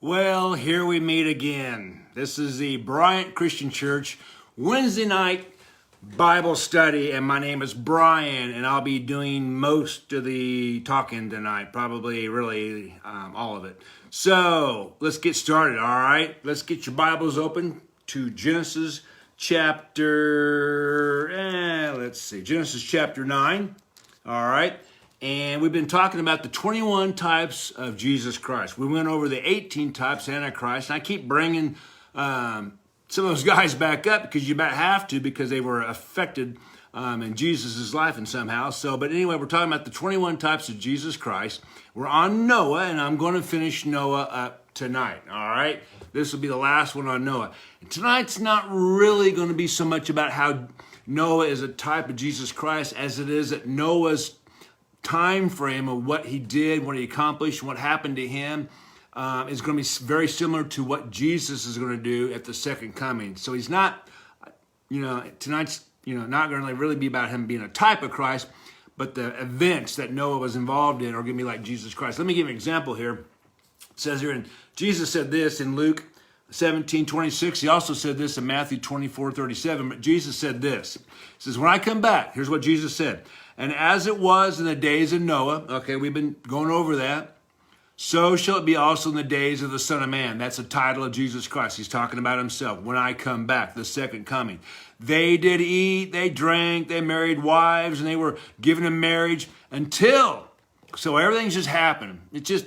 Well, here we meet again. This is the Bryant Christian Church Wednesday night Bible study, and my name is Brian, and I'll be doing most of the talking tonight, probably really all of it. So let's get started, all right? Let's get your Bibles open to Genesis chapter, Genesis chapter 9, all right? And we've been talking about the 21 types of Jesus Christ. We went over the 18 types of Antichrist, and I keep bringing some of those guys back up because you about have to, because they were affected in Jesus' life and somehow. But anyway, we're talking about the 21 types of Jesus Christ. We're on Noah, and I'm going to finish Noah up tonight, all right? This will be the last one on Noah. And tonight's not really going to be so much about how Noah is a type of Jesus Christ as it is that Noah's time frame of what he did, what he accomplished, what happened to him is going to be very similar to what Jesus is going to do at the second coming. So he's not, tonight's, not going to really be about him being a type of Christ, but the events that Noah was involved in are going to be like Jesus Christ. Let me give you an example here. It says here, and Jesus said this in Luke 17:26. He also said this in Matthew 24:37. But Jesus said this. He says, when I come back, here's what Jesus said. And as it was in the days of Noah, okay, we've been going over that, so shall it be also in the days of the Son of Man. That's the title of Jesus Christ. He's talking about himself. When I come back, the second coming. They did eat, they drank, they married wives, and they were given in marriage until, so everything's just happening. It's just,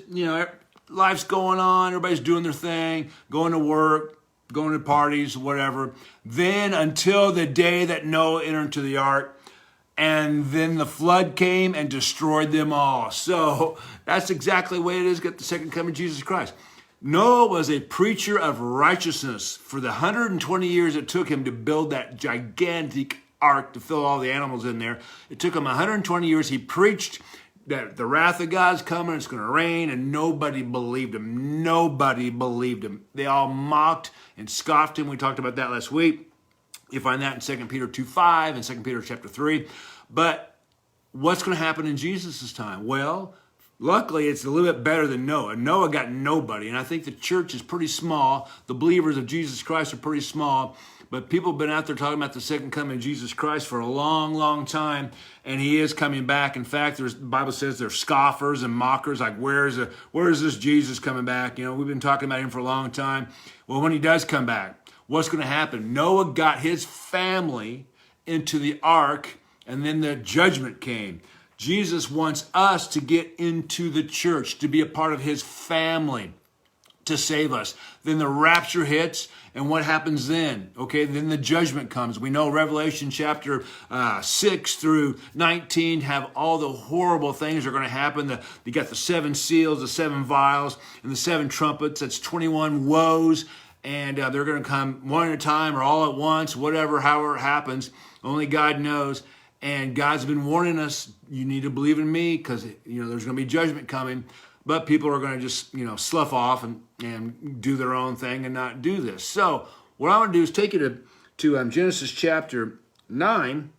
life's going on, everybody's doing their thing, going to work, going to parties, whatever. Then until the day that Noah entered into the ark, and then the flood came and destroyed them all. So that's exactly the way it is at the second coming of Jesus Christ. Noah was a preacher of righteousness for the 120 years it took him to build that gigantic ark to fill all the animals in there. It took him 120 years. He preached that the wrath of God's coming, it's going to rain, and nobody believed him. Nobody believed him. They all mocked and scoffed him. We talked about that last week. You find that in 2 Peter 2:5 and 2 Peter chapter 3. But what's going to happen in Jesus' time? Well, luckily, it's a little bit better than Noah. Noah got nobody, and I think the church is pretty small. The believers of Jesus Christ are pretty small. But people have been out there talking about the second coming of Jesus Christ for a long, long time, and he is coming back. In fact, the Bible says there's scoffers and mockers, like, where is this Jesus coming back? We've been talking about him for a long time. Well, when he does come back, what's going to happen? Noah got his family into the ark, and then the judgment came. Jesus wants us to get into the church, to be a part of his family, to save us. Then the rapture hits, and what happens then? Okay, then the judgment comes. We know Revelation chapter 6 through 19 have all the horrible things that are going to happen. You got the 7 seals, the 7 vials, and the 7 trumpets. That's 21 woes. And they're going to come one at a time or all at once, however it happens. Only God knows. And God's been warning us, you need to believe in me because, there's going to be judgment coming. But people are going to just, slough off and do their own thing and not do this. So what I want to do is take you to Genesis chapter 9.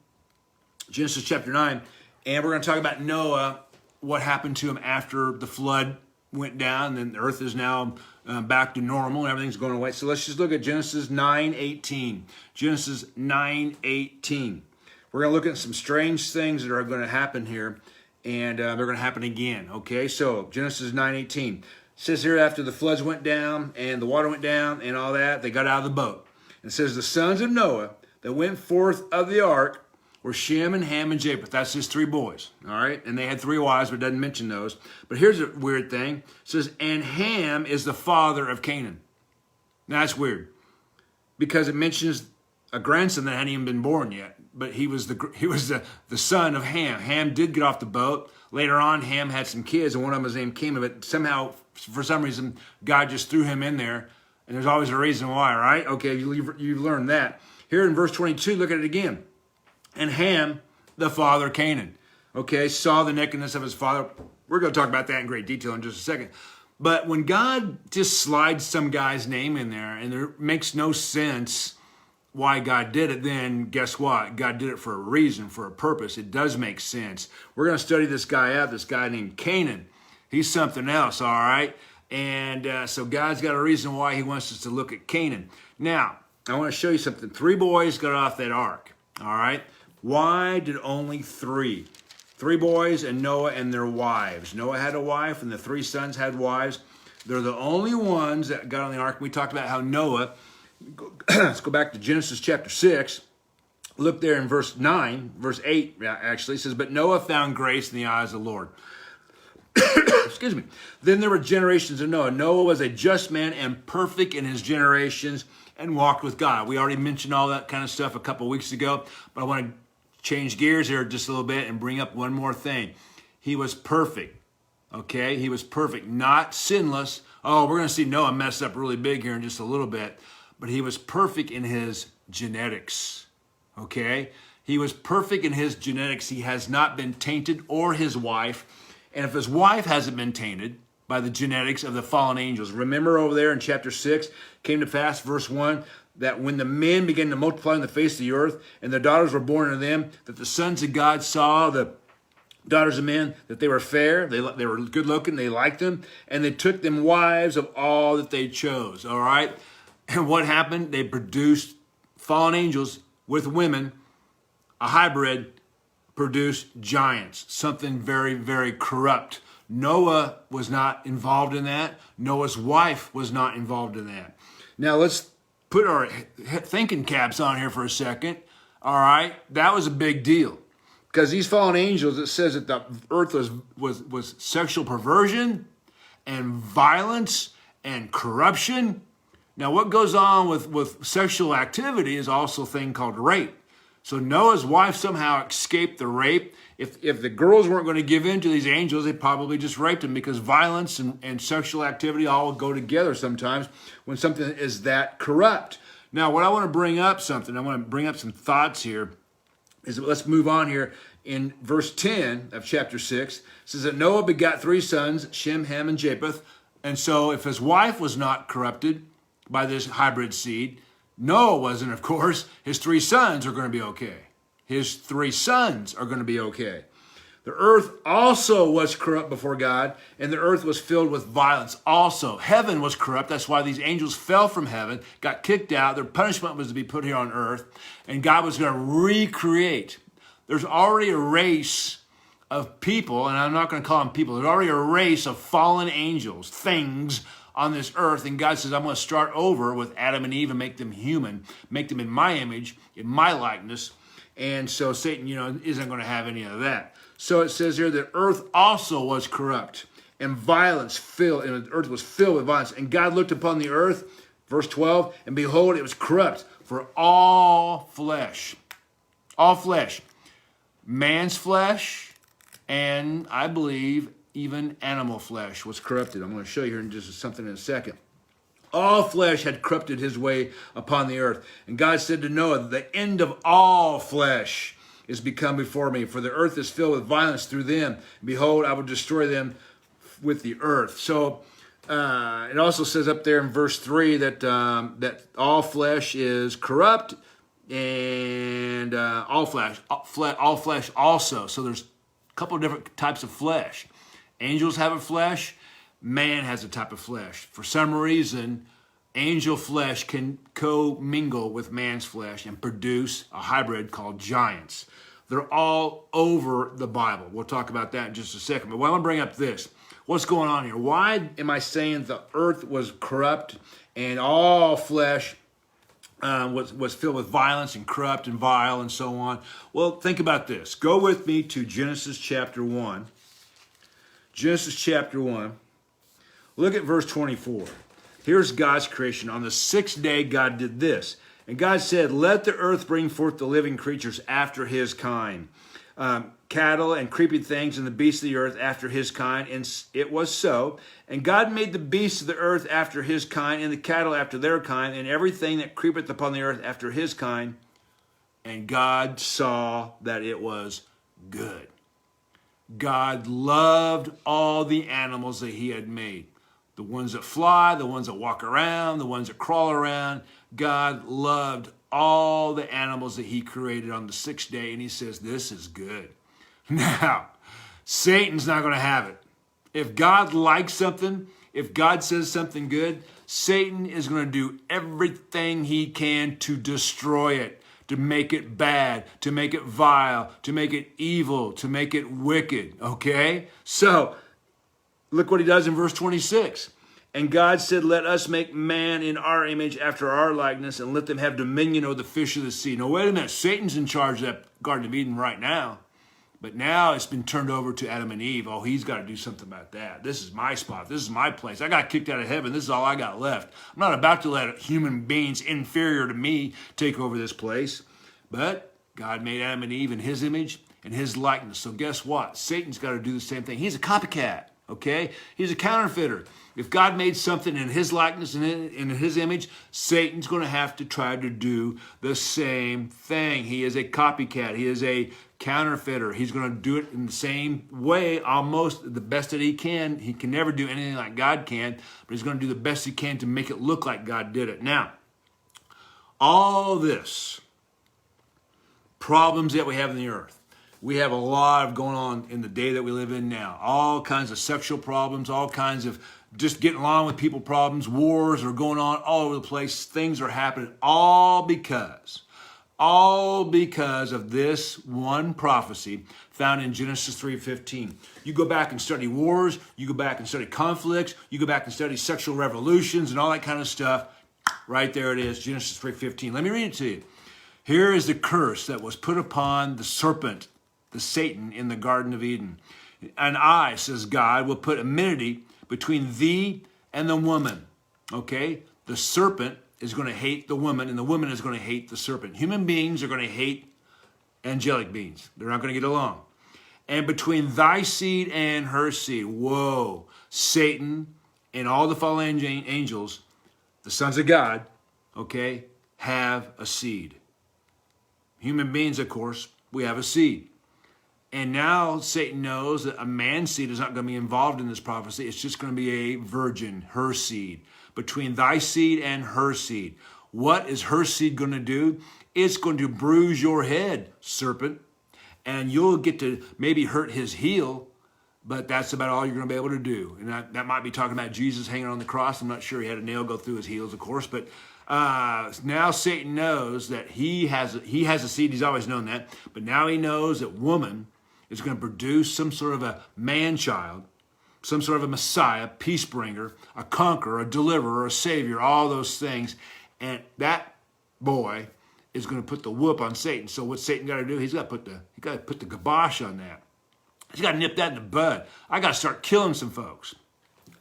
Genesis chapter 9. And we're going to talk about Noah, what happened to him after the flood went down, and the earth is now back to normal, and everything's going away. So let's just look at Genesis 9:18. Genesis 9:18. We're going to look at some strange things that are going to happen here, and they're going to happen again. Okay, so Genesis 9:18 says here, after the floods went down and the water went down and all that, they got out of the boat. And it says the sons of Noah that went forth of the ark were Shem and Ham and Japheth. That's his 3 boys, all right? And they had 3 wives, but it doesn't mention those. But here's a weird thing. It says, and Ham is the father of Canaan. Now, that's weird because it mentions a grandson that hadn't even been born yet, but he was the son of Ham. Ham did get off the boat. Later on, Ham had some kids, and one of them was named Canaan, but somehow, for some reason, God just threw him in there, and there's always a reason why, right? Okay, you've learned that. Here in verse 22, look at it again. And Ham, the father of Canaan, okay, saw the nakedness of his father. We're going to talk about that in great detail in just a second. But when God just slides some guy's name in there, and it makes no sense why God did it, then guess what? God did it for a reason, for a purpose. It does make sense. We're going to study this guy out, this guy named Canaan. He's something else, all right? And so God's got a reason why he wants us to look at Canaan. Now, I want to show you something. 3 boys got off that ark, all right? Why did only 3? 3 boys and Noah and their wives. Noah had a wife and the 3 sons had wives. They're the only ones that got on the ark. We talked about how Noah, let's go back to Genesis chapter 6. Look there in verse 8 actually, it says, but Noah found grace in the eyes of the Lord. Excuse me. Then there were generations of Noah. Noah was a just man and perfect in his generations and walked with God. We already mentioned all that kind of stuff a couple weeks ago, but I want to change gears here just a little bit and bring up one more thing. He was perfect, okay? He was perfect, not sinless. Oh, we're going to see Noah mess up really big here in just a little bit, but he was perfect in his genetics, okay? He was perfect in his genetics. He has not been tainted, or his wife. And if his wife hasn't been tainted by the genetics of the fallen angels, remember over there in chapter 6, came to pass, verse 1, that when the men began to multiply on the face of the earth, and their daughters were born unto them, that the sons of God saw the daughters of men, that they were fair, they were good looking, they liked them, and they took them wives of all that they chose, all right? And what happened? They produced fallen angels with women, a hybrid, produced giants, something very, very corrupt. Noah was not involved in that. Noah's wife was not involved in that. Now let's put our thinking caps on here for a second. All right, that was a big deal because these fallen angels, it says that the earth was sexual perversion and violence and corruption. Now what goes on with sexual activity is also a thing called rape. So Noah's wife somehow escaped the rape. If the girls weren't going to give in to these angels, they probably just raped them, because violence and sexual activity all go together sometimes when something is that corrupt. Now, what I want to bring up some thoughts here, is let's move on here. In verse 10 of chapter 6, it says that Noah begot 3 sons, Shem, Ham, and Japheth. And so if his wife was not corrupted by this hybrid seed, Noah wasn't, of course. His 3 sons are going to be okay. His 3 sons are going to be okay. The earth also was corrupt before God, and the earth was filled with violence also. Heaven was corrupt. That's why these angels fell from heaven, got kicked out. Their punishment was to be put here on earth, and God was going to recreate. There's already a race of people, and I'm not going to call them people. There's already a race of fallen angels, things on this earth, and God says, I'm going to start over with Adam and Eve and make them human, make them in my image, in my likeness. And so Satan, isn't going to have any of that. So it says here that earth also was corrupt, and violence filled, and the earth was filled with violence. And God looked upon the earth, verse 12, and behold, it was corrupt, for all flesh, man's flesh, and I believe even animal flesh was corrupted. I'm going to show you here in just something in a second. All flesh had corrupted his way upon the earth. And God said to Noah, the end of all flesh is become before me, for the earth is filled with violence through them. And behold, I will destroy them with the earth. So it also says up there in verse 3 that all flesh is corrupt, and all flesh also. So there's a couple of different types of flesh. Angels have a flesh. Man has a type of flesh. For some reason, angel flesh can co-mingle with man's flesh and produce a hybrid called giants. They're all over the Bible. We'll talk about that in just a second. But I want to bring up this. What's going on here? Why am I saying the earth was corrupt and all flesh was filled with violence and corrupt and vile and so on? Well, think about this. Go with me to Genesis chapter 1. Genesis chapter 1. Look at verse 24. Here's God's creation. On the 6th day, God did this. And God said, let the earth bring forth the living creatures after his kind. Cattle and creeping things and the beasts of the earth after his kind. And it was so. And God made the beasts of the earth after his kind, and the cattle after their kind, and everything that creepeth upon the earth after his kind. And God saw that it was good. God loved all the animals that he had made. The ones that fly, the ones that walk around, the ones that crawl around. God loved all the animals that he created on the 6th day, and he says, this is good. Now, Satan's not going to have it. If God likes something, if God says something good, Satan is going to do everything he can to destroy it, to make it bad, to make it vile, to make it evil, to make it wicked, okay? So, look what he does in verse 26. And God said, let us make man in our image after our likeness, and let them have dominion over the fish of the sea. Now, wait a minute. Satan's in charge of that Garden of Eden right now. But now it's been turned over to Adam and Eve. Oh, he's got to do something about that. This is my spot. This is my place. I got kicked out of heaven. This is all I got left. I'm not about to let human beings inferior to me take over this place. But God made Adam and Eve in his image and his likeness. So guess what? Satan's got to do the same thing. He's a copycat, okay? He's a counterfeiter. If God made something in his likeness and in his image, Satan's going to have to try to do the same thing. He is a copycat. He is a counterfeiter. He's going to do it in the same way, almost the best that he can. He can never do anything like God can, but he's going to do the best he can to make it look like God did it. Now, all this problems that we have in the earth, we have a lot of going on in the day that we live in now. All kinds of sexual problems, all kinds of just getting along with people problems, wars are going on all over the place. Things are happening all because of this one prophecy found in Genesis 3:15. You go back and study wars, you go back and study conflicts, you go back and study sexual revolutions and all that kind of stuff. Right there it is, Genesis 3:15. Let me read it to you. Here is the curse that was put upon the serpent, the Satan, in the Garden of Eden. And I, says God, will put enmity between thee and the woman. Okay? The serpent is going to hate the woman, and the woman is going to hate the serpent. Human beings are going to hate angelic beings. They're not going to get along. And between thy seed and her seed, whoa, Satan and all the fallen angels, the sons of God, okay, have a seed. Human beings, of course, we have a seed. And now Satan knows that a man's seed is not going to be involved in this prophecy. It's just going to be a virgin, her seed. Between thy seed and her seed. What is her seed going to do? It's going to bruise your head, serpent. And you'll get to maybe hurt his heel, but that's about all you're going to be able to do. And that might be talking about Jesus hanging on the cross. I'm not sure he had a nail go through his heels, of course, but now Satan knows that he has a seed. He's always known that. But now he knows that woman is going to produce some sort of a man-child, some sort of a Messiah, peace bringer, a conqueror, a deliverer, a savior, all those things. And that boy is going to put the whoop on Satan. So what's Satan got to do? He's got to put the kibosh on that. He's got to nip that in the bud. I got to start killing some folks.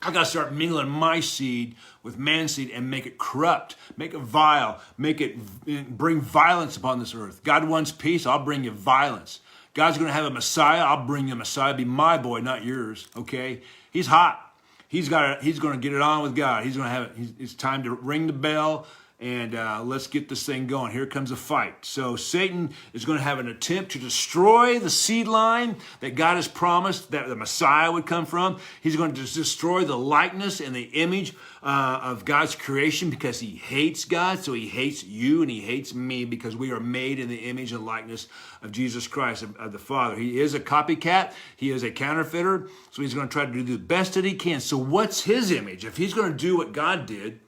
I got to start mingling my seed with man's seed and make it corrupt, make it vile, bring violence upon this earth. God wants peace. I'll bring you violence. God's going to have a Messiah. I'll bring you a Messiah. Be my boy, not yours. Okay? He's hot. He's going to get it on with God. He's going to have it. It's time to ring the bell and let's get this thing going. Here comes a fight. So Satan is going to have an attempt to destroy the seed line that God has promised that the Messiah would come from. He's going to destroy the likeness and the image of God's creation because he hates God. So he hates you and he hates me because we are made in the image and likeness of Jesus Christ, of the Father. He is a copycat. He is a counterfeiter. So he's going to try to do the best that he can. So what's his image? If he's going to do what God did,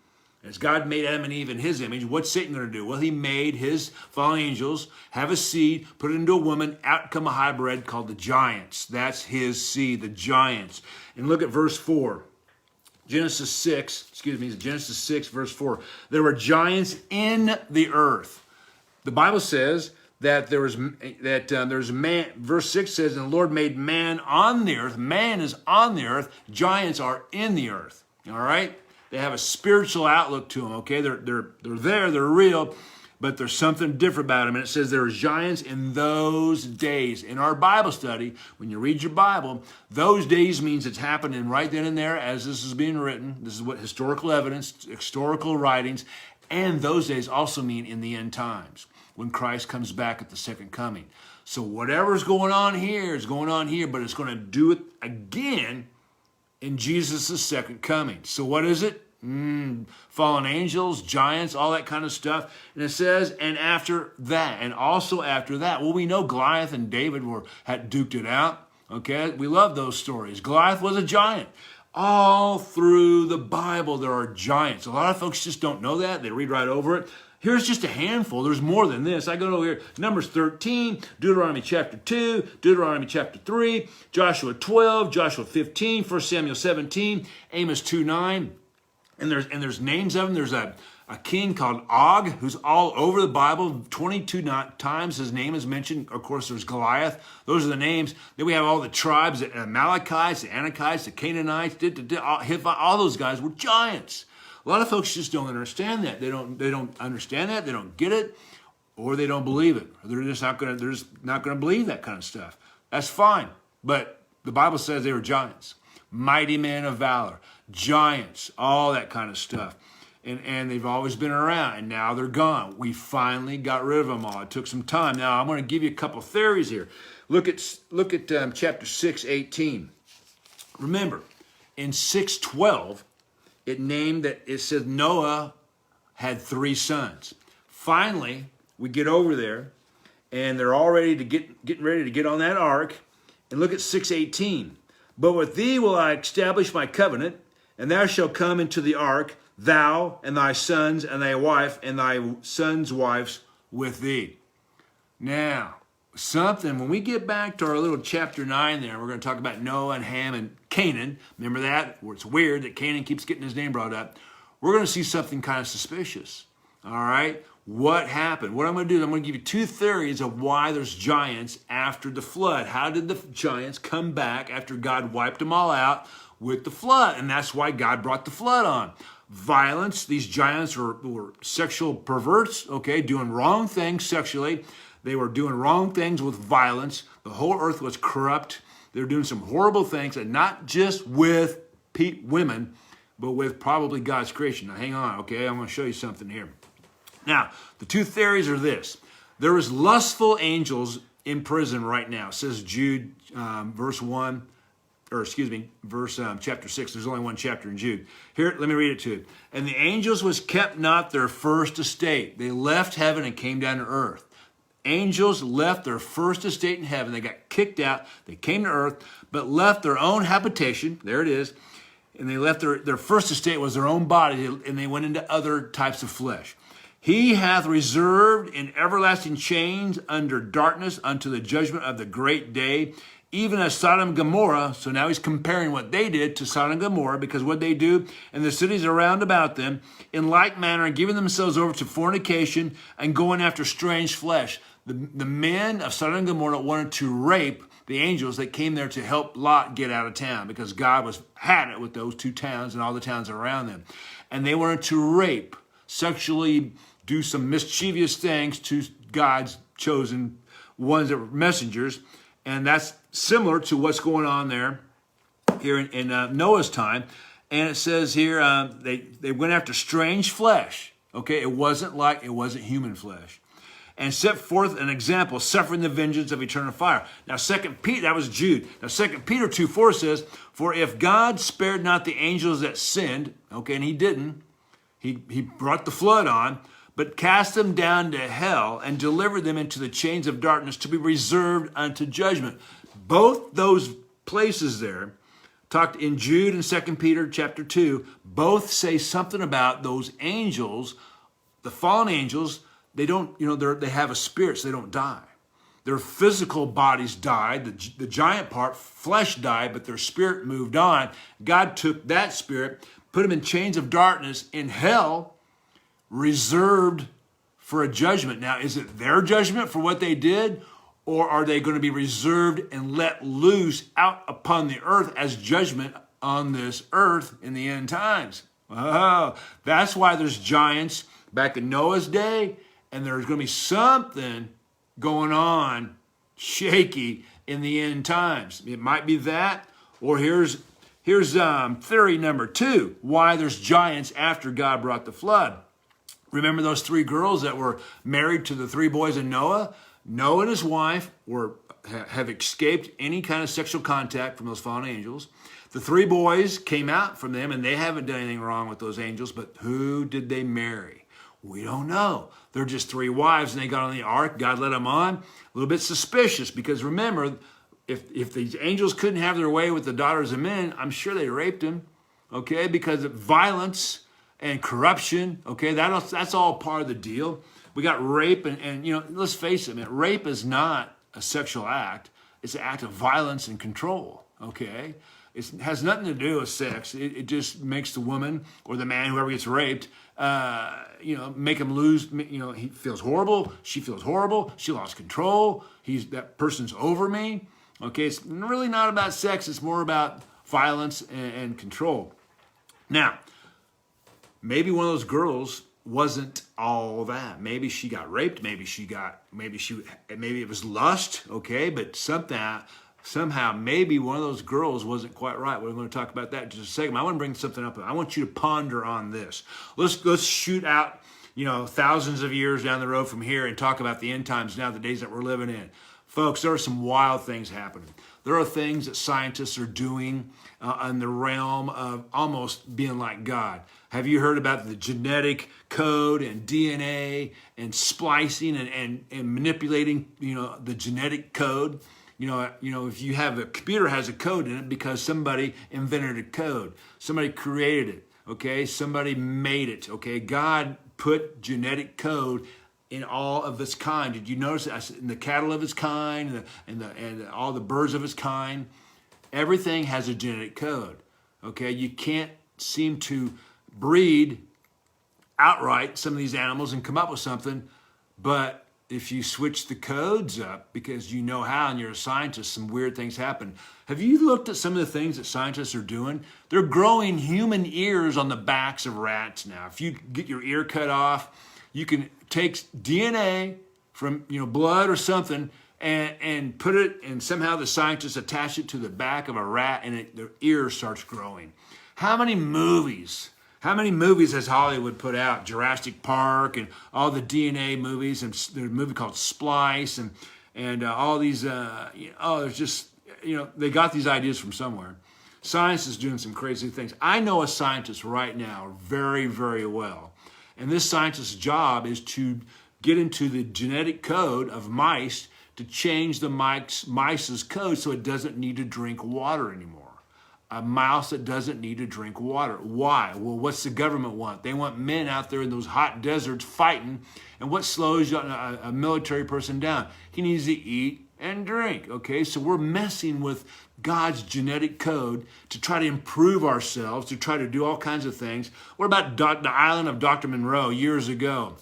as God made Adam and Eve in his image, what's Satan going to do? Well, he made his fallen angels have a seed, put it into a woman, out come a hybrid called the giants. That's his seed, the giants. And look at verse 4. Genesis 6, verse 4. There were giants in the earth. The Bible says that there's man. Verse 6 says, and the Lord made man on the earth. Man is on the earth. Giants are in the earth. All right? They have a spiritual outlook to them, okay? They're there, they're real, but there's something different about them. And it says there are giants in those days. In our Bible study, when you read your Bible, those days means it's happening right then and there as this is being written. This is what historical evidence, historical writings, and those days also mean in the end times, when Christ comes back at the second coming. So whatever's going on here is going on here, but it's going to do it again in Jesus' second coming. So what is it? Fallen angels, giants, all that kind of stuff. And it says, and after that, and also after that. Well, we know Goliath and David had duked it out. Okay, we love those stories. Goliath was a giant. All through the Bible, there are giants. A lot of folks just don't know that. They read right over it. Here's just a handful. There's more than this. I go over here. Numbers 13, Deuteronomy chapter 2, Deuteronomy chapter 3, Joshua 12, Joshua 15, 1 Samuel 17, Amos 2:9. And there's names of them. There's a king called Og, who's all over the Bible. 22 times his name is mentioned. Of course, there's Goliath. Those are the names. Then we have all the tribes, the Amalekites, the Anakites, the Canaanites, all those guys were giants. A lot of folks just don't understand that. They don't understand that. They don't get it, or they don't believe it. Or they're just not going to believe that kind of stuff. That's fine. But the Bible says they were giants, mighty men of valor, giants, all that kind of stuff. And they've always been around, and now they're gone. We finally got rid of them all. It took some time. Now I'm going to give you a couple theories here. Look at chapter 6:18. Remember, in 6:12, it says Noah had 3 sons. Finally, we get over there, and they're all ready to getting ready to get on that ark. And look at 6:18. But with thee will I establish my covenant, and thou shalt come into the ark, thou and thy sons and thy wife and thy sons' wives with thee. Now, when we get back to our little chapter 9 there, we're going to talk about Noah and Ham and Canaan. Remember that? Where it's weird that Canaan keeps getting his name brought up. We're going to see something kind of suspicious. All right? What happened? What I'm going to do is I'm going to give you 2 theories of why there's giants after the flood. How did the giants come back after God wiped them all out with the flood? And that's why God brought the flood on. Violence. These giants were sexual perverts, okay, doing wrong things sexually. They were doing wrong things with violence. The whole earth was corrupt. They were doing some horrible things, and not just with women, but with probably God's creation. Now, hang on, okay? I'm going to show you something here. Now, the 2 theories are this. There is lustful angels in prison right now, says Jude, chapter 6. There's only one chapter in Jude. Here, let me read it to you. And the angels was kept not their first estate. They left heaven and came down to earth. Angels left their first estate in heaven. They got kicked out. They came to earth, but left their own habitation. There it is. And they left their first estate was their own body, and they went into other types of flesh. He hath reserved in everlasting chains under darkness unto the judgment of the great day, even as Sodom and Gomorrah. So now he's comparing what they did to Sodom and Gomorrah, because what they do and the cities around about them, in like manner, giving themselves over to fornication and going after strange flesh. The men of Sodom and Gomorrah wanted to rape the angels that came there to help Lot get out of town, because God had it with those 2 towns and all the towns around them. And they wanted to rape, sexually do some mischievous things to God's chosen ones that were messengers. And that's similar to what's going on there here in Noah's time. And it says here, they went after strange flesh. Okay, it wasn't human flesh. And set forth an example, suffering the vengeance of eternal fire. Now, 2 Peter, that was Jude. Now, 2 Peter 2:4 says, for if God spared not the angels that sinned, okay, and he didn't, he brought the flood on, but cast them down to hell and delivered them into the chains of darkness to be reserved unto judgment. Both those places there, talked in Jude and 2 Peter chapter 2, both say something about those angels, the fallen angels. They don't, they have a spirit, so they don't die. Their physical bodies died. The giant part, flesh died, but their spirit moved on. God took that spirit, put them in chains of darkness in hell, reserved for a judgment. Now, is it their judgment for what they did, or are they going to be reserved and let loose out upon the earth as judgment on this earth in the end times? Oh, that's why there's giants back in Noah's day, and there's going to be something going on shaky in the end times. It might be that, or here's theory number 2, why there's giants after God brought the flood. Remember those 3 girls that were married to the 3 boys of Noah? Noah and his wife have escaped any kind of sexual contact from those fallen angels. The 3 boys came out from them, and they haven't done anything wrong with those angels, but who did they marry? We don't know. They're just 3 wives, and they got on the ark. God let them on. A little bit suspicious, because remember, if these angels couldn't have their way with the daughters of men, I'm sure they raped him, okay? Because of violence and corruption, okay? That's all part of the deal. We got rape, and let's face it, man, rape is not a sexual act. It's an act of violence and control, okay? It has nothing to do with sex. It just makes the woman or the man, whoever gets raped, make him lose, he feels horrible, she feels horrible, she lost control, that person's over me, okay? It's really not about sex, it's more about violence and control. Now, maybe one of those girls wasn't all that. Maybe she got raped, maybe it was lust, okay? But somehow, maybe one of those girls wasn't quite right. We're going to talk about that in just a second. I want to bring something up. I want you to ponder on this. Let's shoot out, thousands of years down the road from here and talk about the end times now, the days that we're living in. Folks, there are some wild things happening. There are things that scientists are doing in the realm of almost being like God. Have you heard about the genetic code and DNA and splicing and manipulating, the genetic code? If you have a computer has a code in it because somebody invented a code. Somebody created it, okay? Somebody made it, okay? God put genetic code in all of its kind. Did you notice in the cattle of its kind and all the birds of its kind? Everything has a genetic code, okay? You can't seem to breed outright some of these animals and come up with something, but if you switch the codes up because you know how and you're a scientist, some weird things happen. Have you looked at some of the things that scientists are doing? They're growing human ears on the backs of rats now. If you get your ear cut off, you can take DNA from blood or something and put it, and somehow the scientists attach it to the back of a rat and their ear starts growing. How many movies has Hollywood put out? Jurassic Park and all the DNA movies, and there's a movie called Splice and all these, there's just, they got these ideas from somewhere. Science is doing some crazy things. I know a scientist right now very, very well. And this scientist's job is to get into the genetic code of mice to change the mice's code so it doesn't need to drink water anymore. A mouse that doesn't need to drink water. Why? Well, what's the government want? They want men out there in those hot deserts fighting. And what slows a military person down? He needs to eat and drink, okay? So we're messing with God's genetic code to try to improve ourselves, to try to do all kinds of things. What about the island of Dr. Monroe years ago?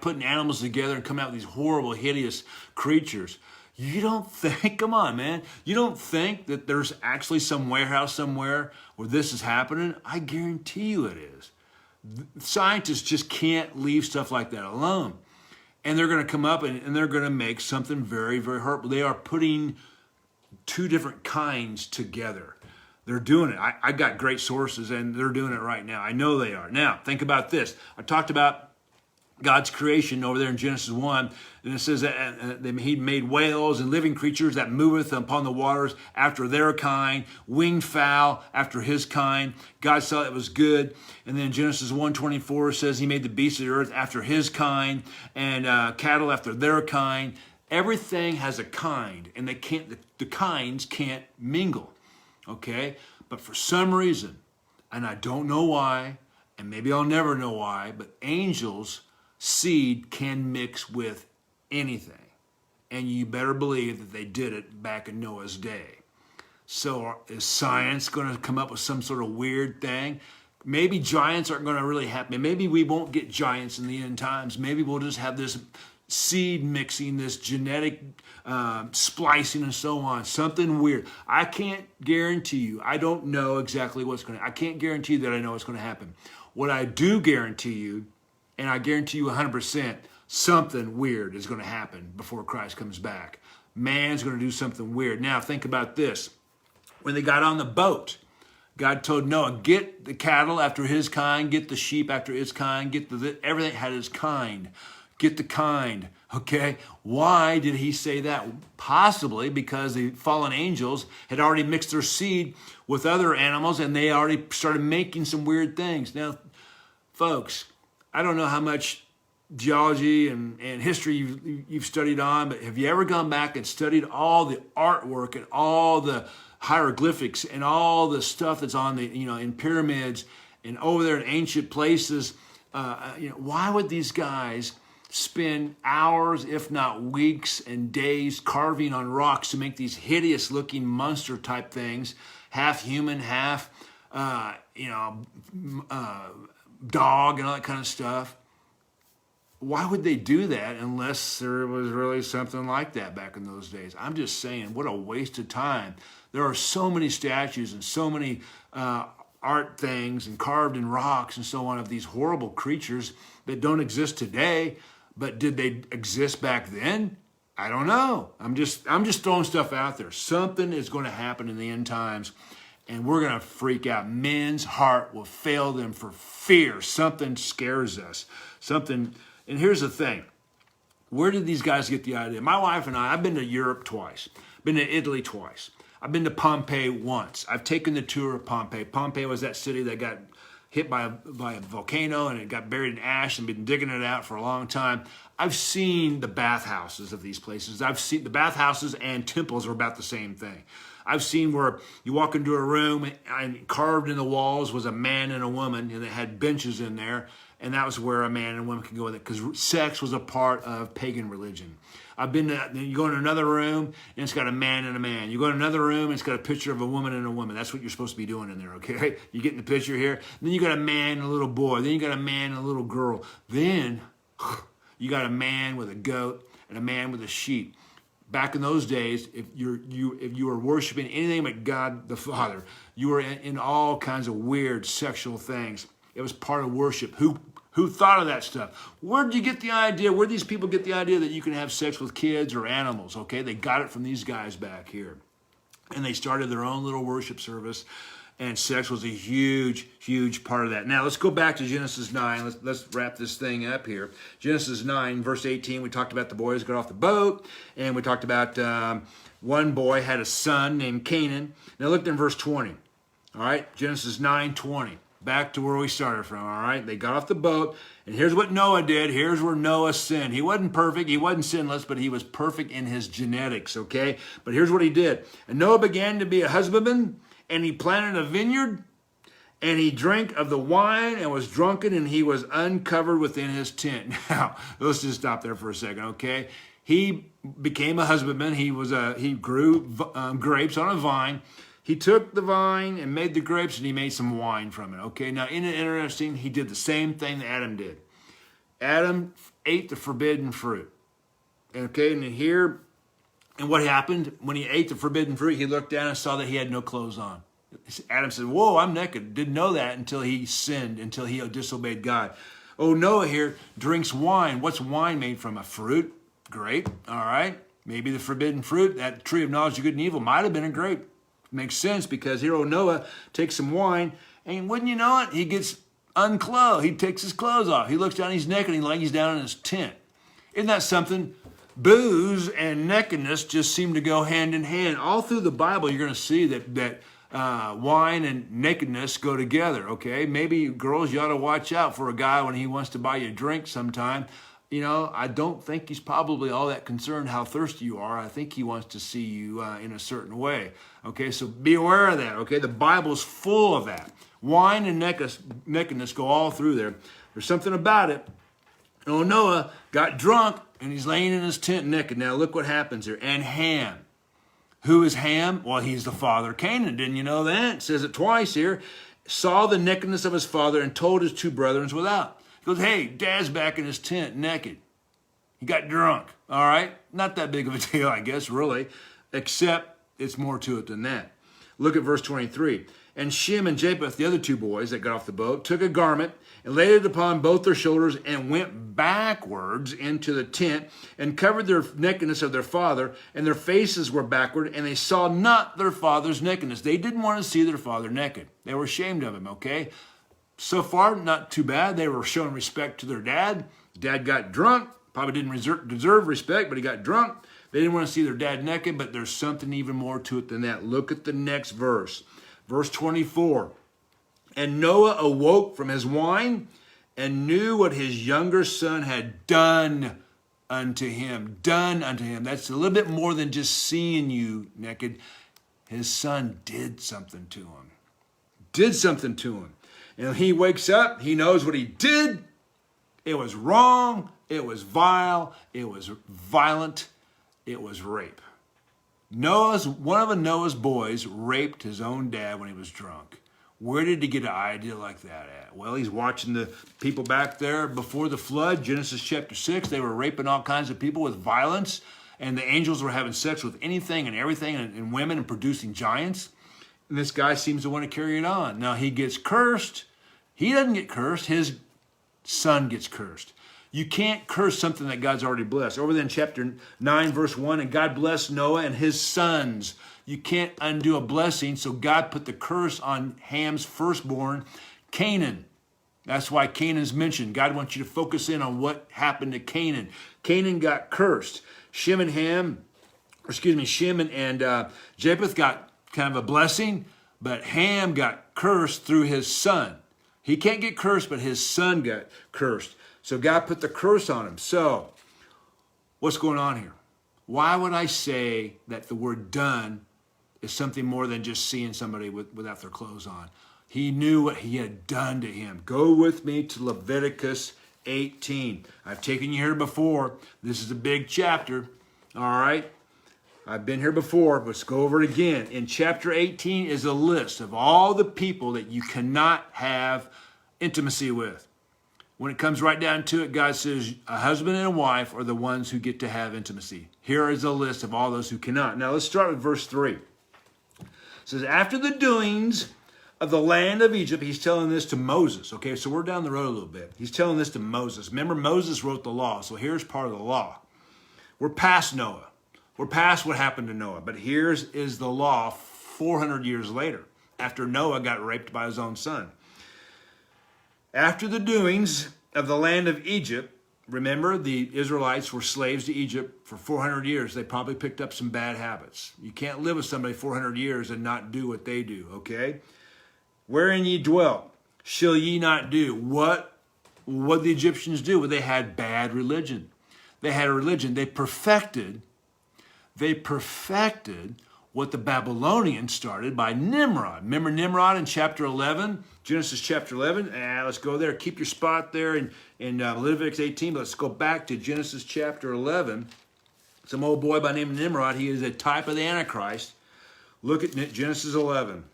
Putting animals together and coming out with these horrible, hideous creatures. You don't think, come on, man, you don't think that there's actually some warehouse somewhere where this is happening? I guarantee you it is. Scientists just can't leave stuff like that alone. And they're going to come up and they're going to make something very, very hurtful. They are putting two different kinds together. They're doing it. I got great sources and they're doing it right now. I know they are. Now, think about this. I talked about God's creation over there in Genesis 1, and it says that he made whales and living creatures that moveth upon the waters after their kind, winged fowl after his kind. God saw it was good. And then Genesis 1:24 says he made the beasts of the earth after his kind, and cattle after their kind. Everything has a kind, and the kinds can't mingle, okay? But for some reason, and I don't know why, and maybe I'll never know why, but angels' seed can mix with anything. And you better believe that they did it back in Noah's day. So is science going to come up with some sort of weird thing? Maybe giants aren't going to really happen. Maybe we won't get giants in the end times. Maybe we'll just have this seed mixing, this genetic splicing and so on. Something weird. I can't guarantee you. I don't know exactly what's going to happen. I can't guarantee that I know what's going to happen. What I do guarantee you, and I guarantee you 100%, something weird is going to happen before Christ comes back. Man's going to do something weird. Now, think about this. When they got on the boat, God told Noah, get the cattle after his kind, get the sheep after his kind, everything had his kind. Get the kind, okay? Why did he say that? Possibly because the fallen angels had already mixed their seed with other animals and they already started making some weird things. Now, folks, I don't know how much geology and history you've studied on, but have you ever gone back and studied all the artwork and all the hieroglyphics and all the stuff that's on the, in pyramids and over there in ancient places? Why would these guys spend hours, if not weeks and days, carving on rocks to make these hideous looking monster type things, half human, half, dog and all that kind of stuff? Why would they do that unless there was really something like that back in those days? I'm just saying, what a waste of time. There are so many statues and so many art things and carved in rocks and so on of these horrible creatures that don't exist today. But did they exist back then? I don't know. I'm just throwing stuff out there. Something is going to happen in the end times, and we're going to freak out. Men's heart will fail them for fear. Something scares us. And here's the thing. Where did these guys get the idea? My wife and I've been to Europe twice. Been to Italy twice. I've been to Pompeii once. I've taken the tour of Pompeii. Pompeii was that city that got hit by a volcano and it got buried in ash and been digging it out for a long time. I've seen the bathhouses of these places. I've seen the bathhouses and temples are about the same thing. I've seen where you walk into a room and carved in the walls was a man and a woman, and it had benches in there, and that was where a man and a woman could go with it because sex was a part of pagan religion. I've been to, you go in another room and it's got a man and a man. You go in another room and it's got a picture of a woman and a woman. That's what you're supposed to be doing in there, okay? You get in the picture here. Then you got a man and a little boy. Then you got a man and a little girl. Then you got a man with a goat and a man with a sheep. Back in those days, if you were worshiping anything but God the Father, you were in all kinds of weird sexual things. It was part of worship. Who thought of that stuff? Where did you get the idea? Where did these people get the idea that you can have sex with kids or animals? Okay, they got it from these guys back here. And they started their own little worship service, and sex was a huge, huge part of that. Now, let's go back to Genesis 9. Let's wrap this thing up here. Genesis 9, verse 18, we talked about the boys got off the boat, and we talked about one boy had a son named Canaan. Now, look in verse 20. All right, Genesis 9:20. Back to where we started from, all right? They got off the boat, and here's what Noah did. Here's where Noah sinned. He wasn't perfect. He wasn't sinless, but he was perfect in his genetics, okay? But here's what he did. And Noah began to be a husbandman, and he planted a vineyard, and he drank of the wine and was drunken, and he was uncovered within his tent. Now, let's just stop there for a second, okay? He became a husbandman. He grew grapes on a vine. He took the vine and made the grapes, and he made some wine from it. Okay, now isn't it interesting? He did the same thing that Adam did. Adam ate the forbidden fruit. Okay, and what happened? When he ate the forbidden fruit, he looked down and saw that he had no clothes on. Adam said, whoa, I'm naked. Didn't know that until he sinned, until he disobeyed God. Oh, Noah here drinks wine. What's wine made from? A fruit? Grape, all right. Maybe the forbidden fruit, that tree of knowledge of good and evil, might have been a grape. Makes sense because here old Noah takes some wine, and wouldn't you know it, he gets unclothed. He takes his clothes off. He looks down, he's naked, and he lays down in his tent. Isn't that something? Booze and nakedness just seem to go hand in hand. All through the Bible, you're going to see that wine and nakedness go together, okay? Maybe girls, you ought to watch out for a guy when he wants to buy you a drink sometime. I don't think he's probably all that concerned how thirsty you are. I think he wants to see you in a certain way. Okay, so be aware of that, okay? The Bible's full of that. Wine and nakedness go all through there. There's something about it. Oh, Noah got drunk, and he's laying in his tent naked. Now, look what happens here. And Ham. Who is Ham? Well, he's the father of Canaan. Didn't you know that? It says it twice here. Saw the nakedness of his father and told his two brethren without. He goes, hey, Dad's back in his tent naked. He got drunk, all right? Not that big of a deal, I guess, really, except it's more to it than that. Look at verse 23. And Shem and Japheth, the other two boys that got off the boat, took a garment and laid it upon both their shoulders and went backwards into the tent and covered their nakedness of their father, and their faces were backward, and they saw not their father's nakedness. They didn't want to see their father naked. They were ashamed of him, okay? So far, not too bad. They were showing respect to their dad. Dad got drunk. Probably didn't deserve respect, but he got drunk. They didn't want to see their dad naked, but there's something even more to it than that. Look at the next verse. Verse 24. And Noah awoke from his wine and knew what his younger son had done unto him. Done unto him. That's a little bit more than just seeing you naked. His son did something to him. Did something to him. And he wakes up, he knows what he did. It was wrong. It was vile. It was violent. It was rape. One of Noah's boys raped his own dad when he was drunk. Where did he get an idea like that at? Well, he's watching the people back there before the flood, Genesis chapter 6. They were raping all kinds of people with violence, and the angels were having sex with anything and everything, and women, and producing giants. And this guy seems to want to carry it on. Now, he gets cursed. He doesn't get cursed. His son gets cursed. You can't curse something that God's already blessed. Over there in chapter 9, verse 1, and God blessed Noah and his sons. You can't undo a blessing, so God put the curse on Ham's firstborn, Canaan. That's why Canaan's mentioned. God wants you to focus in on what happened to Canaan. Canaan got cursed. Shem and Japheth got kind of a blessing, but Ham got cursed through his son. He can't get cursed, but his son got cursed. So God put the curse on him. So what's going on here? Why would I say that the word done is something more than just seeing somebody without their clothes on? He knew what he had done to him. Go with me to Leviticus 18. I've taken you here before. This is a big chapter. All right. I've been here before. Let's go over it again. In chapter 18 is a list of all the people that you cannot have intimacy with. When it comes right down to it, God says a husband and a wife are the ones who get to have intimacy. Here is a list of all those who cannot. Now let's start with verse 3. It says, after the doings of the land of Egypt, he's telling this to Moses. Okay, so we're down the road a little bit. He's telling this to Moses. Remember, Moses wrote the law, so here's part of the law. We're past Noah. We're past what happened to Noah, but here's is the law 400 years later, after Noah got raped by his own son. After the doings of the land of Egypt, remember the Israelites were slaves to Egypt for 400 years. They probably picked up some bad habits. You can't live with somebody 400 years and not do what they do, okay? Wherein ye dwelt, shall ye not do. What the Egyptians do? Well, they had bad religion. They had a religion. They perfected what the Babylonians started by Nimrod. Remember Nimrod in chapter 11? Genesis chapter 11? Let's go there. Keep your spot there in Leviticus 18. But let's go back to Genesis chapter 11. Some old boy by the name of Nimrod. He is a type of the Antichrist. Look at Genesis 11.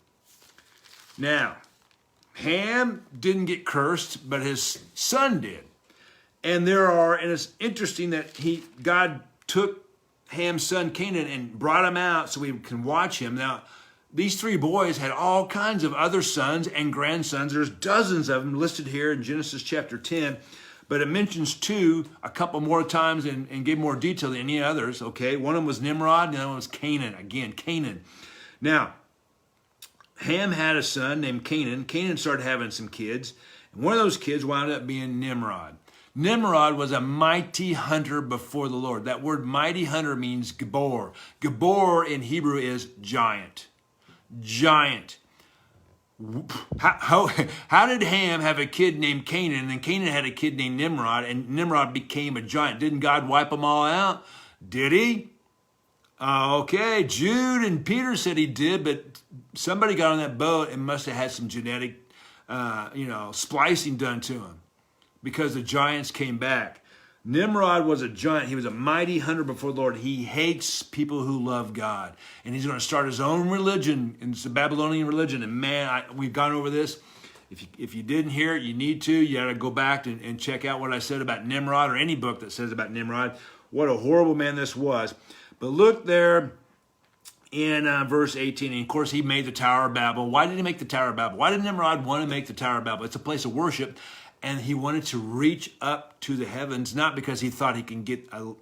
Now, Ham didn't get cursed, but his son did. And it's interesting that God took Ham's son Canaan and brought him out so we can watch him. Now, these three boys had all kinds of other sons and grandsons. There's dozens of them listed here in Genesis chapter 10, but it mentions two a couple more times and gave more detail than any others, okay? One of them was Nimrod, and the other one was Canaan. Again, Canaan. Now, Ham had a son named Canaan. Canaan started having some kids, and one of those kids wound up being Nimrod. Nimrod was a mighty hunter before the Lord. That word mighty hunter means Gabor. Gabor in Hebrew is giant. Giant. How did Ham have a kid named Canaan, and then Canaan had a kid named Nimrod, and Nimrod became a giant? Didn't God wipe them all out? Did he? Okay, Jude and Peter said he did, but somebody got on that boat and must have had some genetic, splicing done to him, because the giants came back. Nimrod was a giant. He was a mighty hunter before the Lord. He hates people who love God. And he's going to start his own religion, and it's a Babylonian religion. And man, we've gone over this. If you didn't hear it, you need to. You got to go back and check out what I said about Nimrod, or any book that says about Nimrod. What a horrible man this was. But look there in verse 18. And of course, he made the Tower of Babel. Why did he make the Tower of Babel? Why did Nimrod want to make the Tower of Babel? It's a place of worship. And he wanted to reach up to the heavens, not because he thought he can get a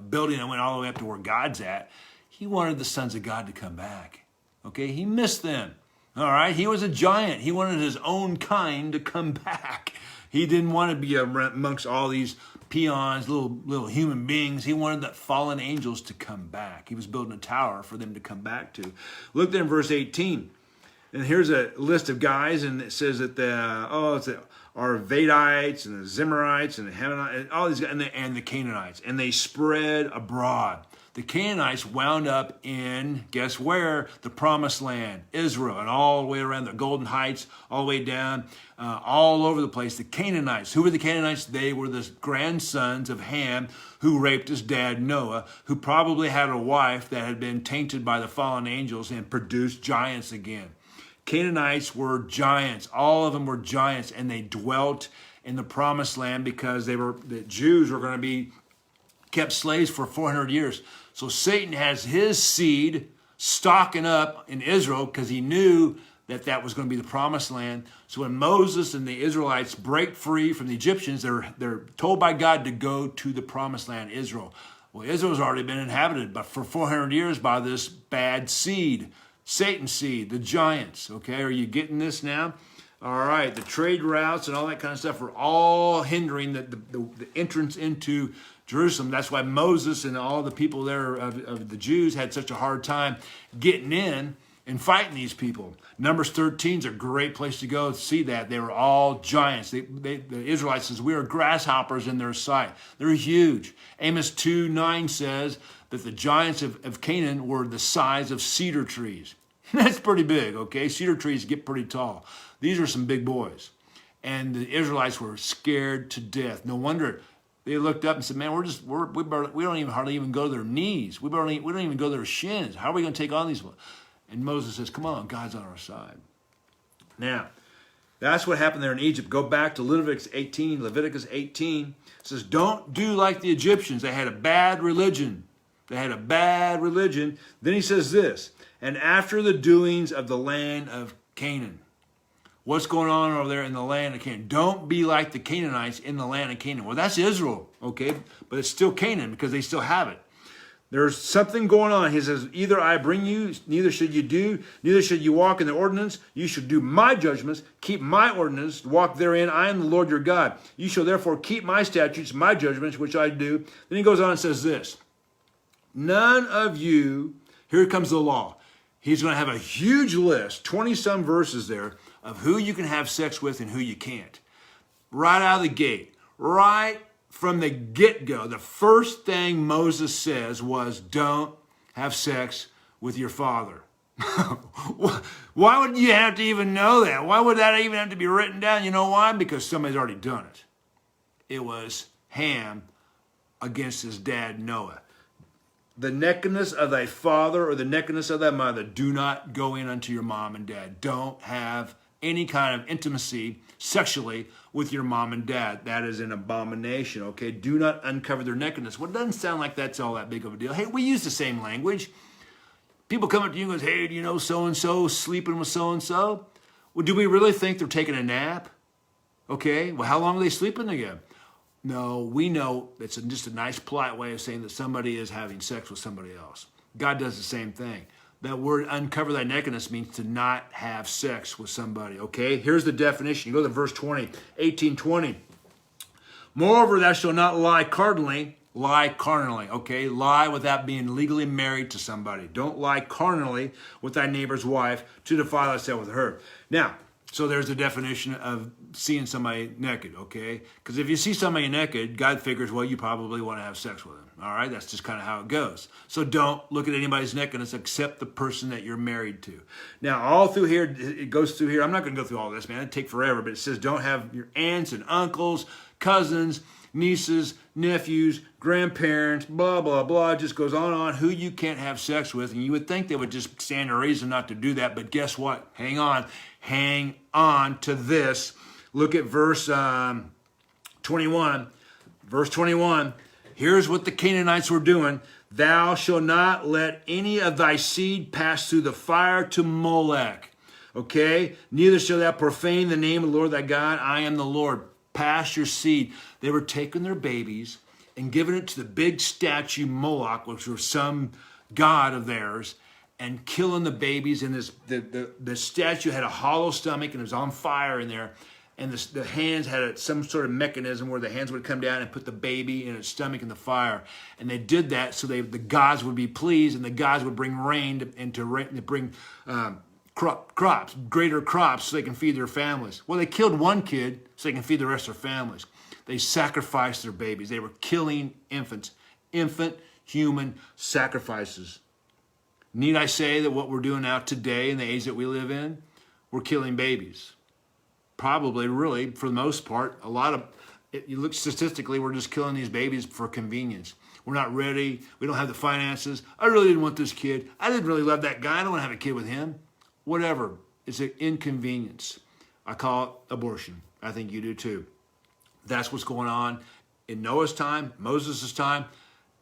building that went all the way up to where God's at. He wanted the sons of God to come back. Okay, he missed them. All right, he was a giant. He wanted his own kind to come back. He didn't want to be amongst all these peons, little human beings. He wanted the fallen angels to come back. He was building a tower for them to come back to. Look there in verse 18. And here's a list of guys, and it says that Arvadites and the Zemarites and the Hamanites, and all these guys, and the Canaanites, and they spread abroad. The Canaanites wound up in, guess where? The Promised Land, Israel, and all the way around the Golden Heights, all the way down, all over the place. The Canaanites. Who were the Canaanites? They were the grandsons of Ham, who raped his dad Noah, who probably had a wife that had been tainted by the fallen angels and produced giants again. Canaanites were giants. All of them were giants, and they dwelt in the Promised Land because the Jews were going to be kept slaves for 400 years. So Satan has his seed stocking up in Israel because he knew that was going to be the Promised Land. So when Moses and the Israelites break free from the Egyptians, they're told by God to go to the Promised Land, Israel. Well, Israel's already been inhabited, but for 400 years by this bad seed, Satan's seed, the giants. Okay, are you getting this now? All right, the trade routes and all that kind of stuff are all hindering the entrance into Jerusalem. That's why Moses and all the people there of the Jews had such a hard time getting in and fighting these people. Numbers 13 is a great place to go to see that. They were all giants. The Israelites says, we are grasshoppers in their sight. They're huge. Amos 2:9 says that the giants of Canaan were the size of cedar trees. That's pretty big, okay? Cedar trees get pretty tall. These are some big boys. And the Israelites were scared to death. No wonder they looked up and said, man, we don't even hardly even go to their knees. We don't even go to their shins. How are we going to take on these ones? And Moses says, come on, God's on our side. Now, that's what happened there in Egypt. Go back to Leviticus 18. It says, don't do like the Egyptians. They had a bad religion. Then he says this, and after the doings of the land of Canaan. What's going on over there in the land of Canaan? Don't be like the Canaanites in the land of Canaan. Well, that's Israel, okay? But it's still Canaan because they still have it. There's something going on. He says, either I bring you, neither should you walk in the ordinance. You should do my judgments, keep my ordinance, walk therein. I am the Lord your God. You shall therefore keep my statutes, my judgments, which I do. Then he goes on and says this, none of you, here comes the law. He's going to have a huge list, 20-some verses there, of who you can have sex with and who you can't. Right out of the gate, right from the get-go, the first thing Moses says was, don't have sex with your father. Why would you have to even know that? Why would that even have to be written down? You know why? Because somebody's already done it. It was Ham against his dad Noah. The nakedness of thy father or the nakedness of thy mother, do not go in unto your mom and dad. Don't have any kind of intimacy sexually with your mom and dad. That is an abomination, okay? Do not uncover their nakedness. Well, it doesn't sound like that's all that big of a deal. Hey, we use the same language. People come up to you and go, hey, do you know so-and-so sleeping with so-and-so? Well, do we really think they're taking a nap? Okay, well, how long are they sleeping together? No, we know it's just a nice, polite way of saying that somebody is having sex with somebody else. God does the same thing. That word uncover thy nakedness means to not have sex with somebody, okay? Here's the definition. You go to verse 20, 18:20. Moreover, thou shalt not lie carnally, okay? Lie without being legally married to somebody. Don't lie carnally with thy neighbor's wife to defile thyself with her. Now, so there's the definition of seeing somebody naked, okay? Because if you see somebody naked, God figures, well, you probably want to have sex with them, all right? That's just kind of how it goes. So don't look at anybody's nakedness except the person that you're married to. Now, all through here, it goes through here. I'm not going to go through all this, man. It'd take forever, but it says don't have your aunts and uncles, cousins, nieces, nephews, grandparents, blah, blah, blah. It just goes on who you can't have sex with. And you would think they would just stand a reason not to do that. But guess what? Hang on to this. Look at verse 21. Verse 21. Here's what the Canaanites were doing. Thou shalt not let any of thy seed pass through the fire to Molech. Okay? Neither shalt thou profane the name of the Lord thy God. I am the Lord. Pass your seed. They were taking their babies and giving it to the big statue Moloch, which was some god of theirs, and killing the babies. And the statue had a hollow stomach and it was on fire in there. And the hands had some sort of mechanism where the hands would come down and put the baby in its stomach in the fire. And they did that so the gods would be pleased, and the gods would bring rain to bring crops, greater crops so they can feed their families. Well, they killed one kid so they can feed the rest of their families. They sacrificed their babies. They were killing infants. Infant human sacrifices. Need I say that what we're doing now today in the age that we live in, we're killing babies. Probably, really, for the most part, a lot of, you look statistically, we're just killing these babies for convenience. We're not ready. We don't have the finances. I really didn't want this kid. I didn't really love that guy. I don't want to have a kid with him. Whatever. It's an inconvenience. I call it abortion. I think you do too. That's what's going on in Noah's time, Moses' time,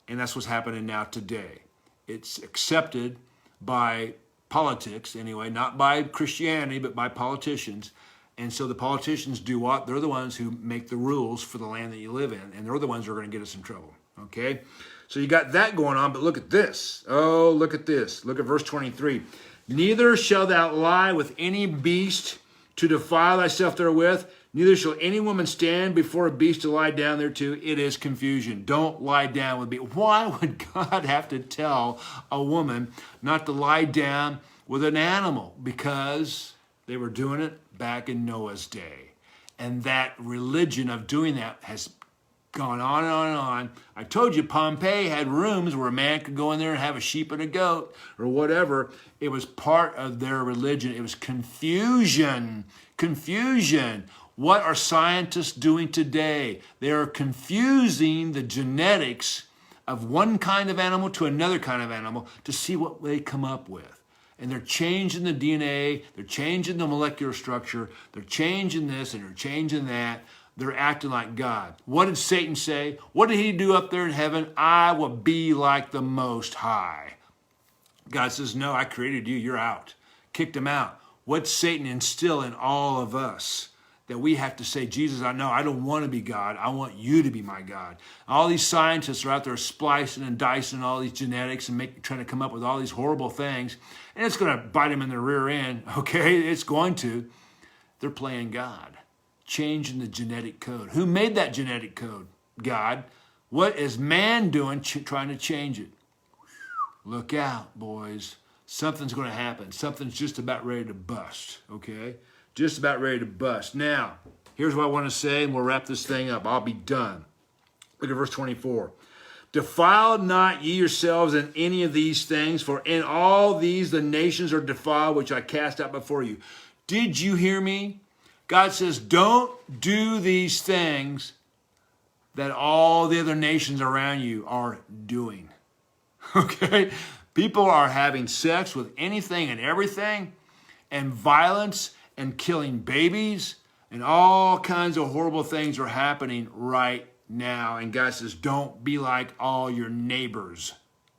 and that's what's happening now today. It's accepted by politics anyway, not by Christianity, but by politicians. And so the politicians do what? They're the ones who make the rules for the land that you live in, and they're the ones who are going to get us in trouble. Okay? So you got that going on, but look at this. Oh, look at this. Look at verse 23. Neither shalt thou lie with any beast to defile thyself therewith, neither shall any woman stand before a beast to lie down thereto. It is confusion. Don't lie down with beasts. Why would God have to tell a woman not to lie down with an animal? Because they were doing it back in Noah's day. And that religion of doing that has gone on and on and on. I told you Pompeii had rooms where a man could go in there and have a sheep and a goat or whatever. It was part of their religion. It was confusion. Confusion. What are scientists doing today? They are confusing the genetics of one kind of animal to another kind of animal to see what they come up with. And they're changing the DNA, they're changing the molecular structure, they're changing this and they're changing that. They're acting like God. What did Satan say? What did he do up there in heaven? I will be like the Most High. God says, no, I created you, you're out. Kicked him out. What's Satan instill in all of us? That we have to say, Jesus, I know I don't want to be God. I want you to be my God. All these scientists are out there splicing and dicing all these genetics and trying to come up with all these horrible things. And it's going to bite them in the rear end. Okay, it's going to. They're playing God, changing the genetic code. Who made that genetic code? God. What is man doing trying to change it? Look out, boys. Something's going to happen. Something's just about ready to bust, okay? Just about ready to bust. Now, here's what I want to say, and we'll wrap this thing up. I'll be done. Look at verse 24. Defile not ye yourselves in any of these things, for in all these the nations are defiled, which I cast out before you. Did you hear me? God says, don't do these things that all the other nations around you are doing. Okay? People are having sex with anything and everything, and violence, and killing babies, and all kinds of horrible things are happening right now. And God says, don't be like all your neighbors.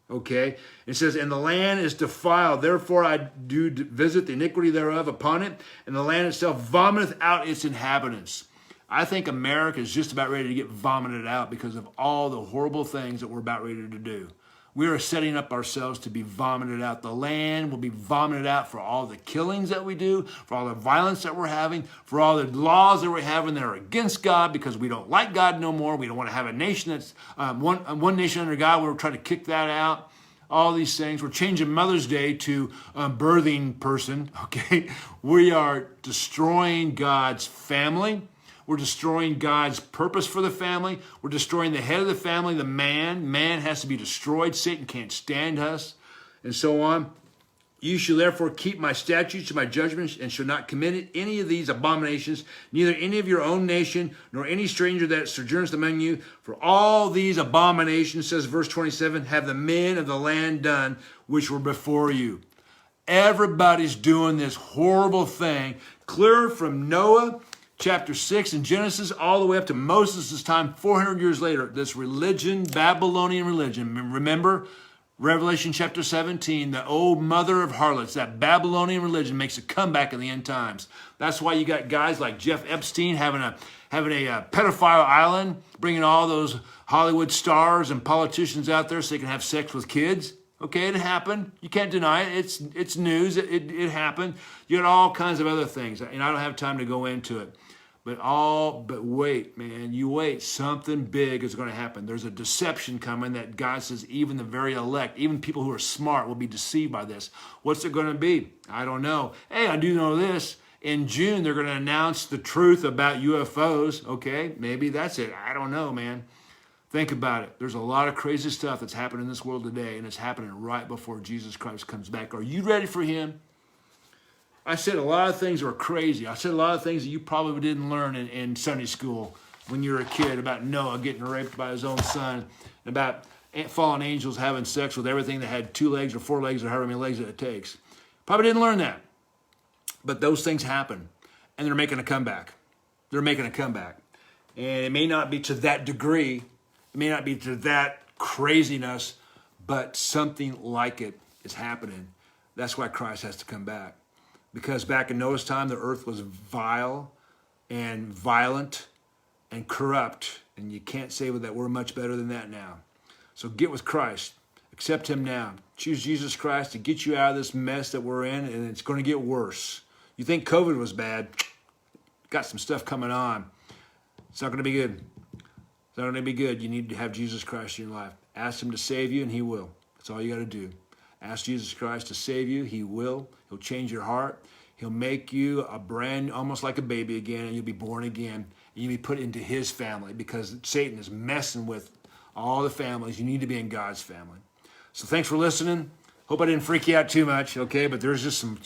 Okay? It says, and the land is defiled, therefore I do visit the iniquity thereof upon it, and the land itself vomiteth out its inhabitants. I think America is just about ready to get vomited out because of all the horrible things that we're about ready to do. We are setting up ourselves to be vomited out. The land will be vomited out for all the killings that we do, for all the violence that we're having, for all the laws that we're having that are against God because we don't like God no more. We don't want to have a nation that's one nation under God. We're trying to kick that out. All these things. We're changing Mother's Day to birthing person. Okay, we are destroying God's family. We're destroying God's purpose for the family. We're destroying the head of the family, the man. Man has to be destroyed. Satan can't stand us, and so on. You shall therefore keep my statutes and my judgments, and shall not commit any of these abominations, neither any of your own nation, nor any stranger that sojourns among you. For all these abominations, says verse 27, have the men of the land done, which were before you. Everybody's doing this horrible thing, clear from Noah, chapter 6 in Genesis, all the way up to Moses' time, 400 years later. This religion, Babylonian religion. Remember, Revelation chapter 17, the old mother of harlots, that Babylonian religion makes a comeback in the end times. That's why you got guys like Jeff Epstein having a pedophile island, bringing all those Hollywood stars and politicians out there so they can have sex with kids. Okay, it happened. You can't deny it. It's news. It happened. You got all kinds of other things, and I don't have time to go into it. But wait, man, you wait. Something big is going to happen. There's a deception coming that God says even the very elect, even people who are smart will be deceived by this. What's it going to be? I don't know. Hey, I do know this. In June, they're going to announce the truth about UFOs. Okay, maybe that's it. I don't know, man. Think about it. There's a lot of crazy stuff that's happening in this world today, and it's happening right before Jesus Christ comes back. Are you ready for him? I said a lot of things were crazy. I said a lot of things that you probably didn't learn in Sunday school when you were a kid, about Noah getting raped by his own son, about fallen angels having sex with everything that had 2 legs or 4 legs or however many legs that it takes. Probably didn't learn that. But those things happen, and they're making a comeback. They're making a comeback. And it may not be to that degree. It may not be to that craziness, but something like it is happening. That's why Christ has to come back. Because back in Noah's time, the earth was vile and violent and corrupt. And you can't say that we're much better than that now. So get with Christ. Accept him now. Choose Jesus Christ to get you out of this mess that we're in, and it's going to get worse. You think COVID was bad? Got some stuff coming on. It's not going to be good. It's not going to be good. You need to have Jesus Christ in your life. Ask him to save you, and he will. That's all you got to do. Ask Jesus Christ to save you. He will. He'll change your heart. He'll make you a brand, almost like a baby again, and you'll be born again. And you'll be put into his family, because Satan is messing with all the families. You need to be in God's family. So thanks for listening. Hope I didn't freak you out too much, okay? But there's just some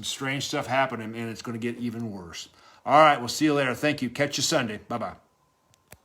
strange stuff happening, and it's going to get even worse. All right, we'll see you later. Thank you. Catch you Sunday. Bye-bye.